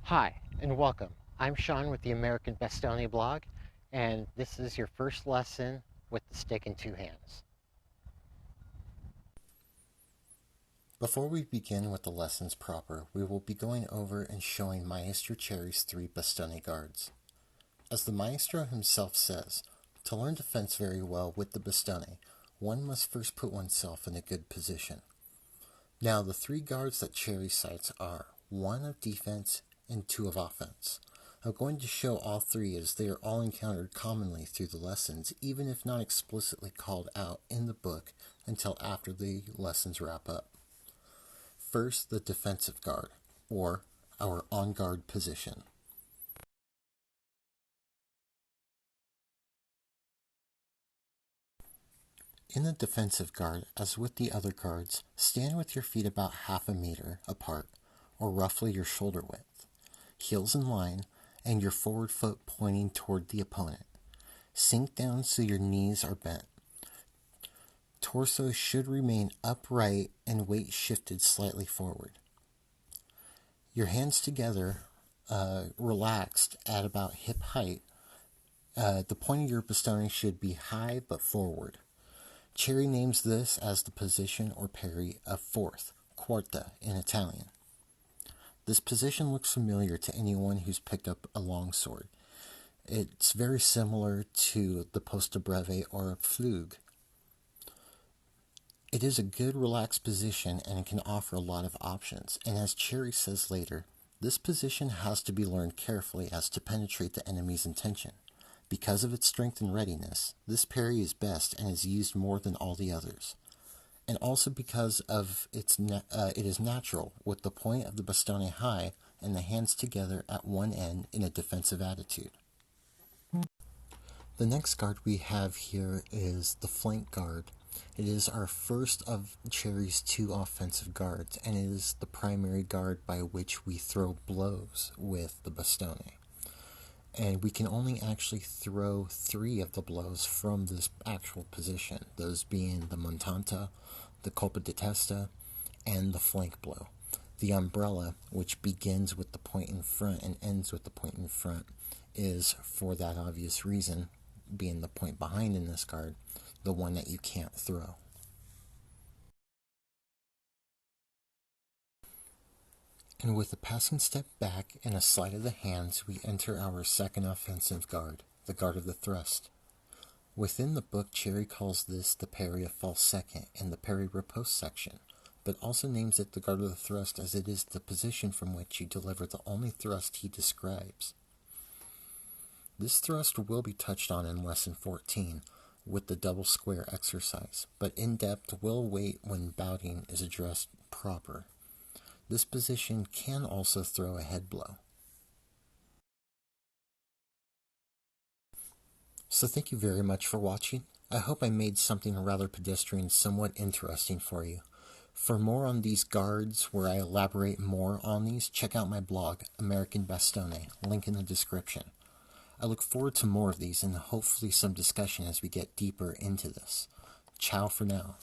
Hi, and welcome. I'm Sean with the American Bastone blog, and this is your first lesson with the stick in two hands. Before we begin with the lessons proper, we will be going over and showing Maestro Cerri's 3 Bastone Guards. As the Maestro himself says, to learn defense very well with the Bastone, one must first put oneself in a good position. Now, the 3 guards that Cerri cites are 1 of defense and 2 of offense. I'm going to show all 3 as they are all encountered commonly through the lessons, even if not explicitly called out in the book until after the lessons wrap up. First, the defensive guard, or our on-guard position. In the defensive guard, as with the other guards, stand with your feet about half a meter apart, or roughly your shoulder width, heels in line, and your forward foot pointing toward the opponent. Sink down so your knees are bent. Torso should remain upright and weight shifted slightly forward. Your hands together, relaxed at about hip height. The point of your bastone should be high but forward. Cerri names this as the position or parry of fourth, quarta in Italian. This position looks familiar to anyone who's picked up a longsword. It's very similar to the posta breve or flug. It is a good relaxed position and it can offer a lot of options, and as Cerri says later, this position has to be learned carefully as to penetrate the enemy's intention. Because of its strength and readiness, this parry is best and is used more than all the others. And also because of it is natural, with the point of the bastone high and the hands together at one end in a defensive attitude. The next guard we have here is the flank guard. It is our first of Cerri's 2 offensive guards, and it is the primary guard by which we throw blows with the bastone. And we can only actually throw 3 of the blows from this actual position, those being the montanta, the colpo di testa, and the flank blow. The umbrella, which begins with the point in front and ends with the point in front, is, for that obvious reason, being the point behind in this guard, the one that you can't throw. And with a passing step back and a slide of the hands, we enter our second offensive guard, the guard of the thrust. Within the book, Cerri calls this the parry of false second in the parry riposte section, but also names it the guard of the thrust as it is the position from which you deliver the only thrust he describes. This thrust will be touched on in Lesson 14 with the double square exercise, but in-depth will wait when bouting is addressed proper. This position can also throw a head blow. So thank you very much for watching. I hope I made something rather pedestrian somewhat interesting for you. For more on these guards, where I elaborate more on these, check out my blog, American Bastone, link in the description. I look forward to more of these and hopefully some discussion as we get deeper into this. Ciao for now.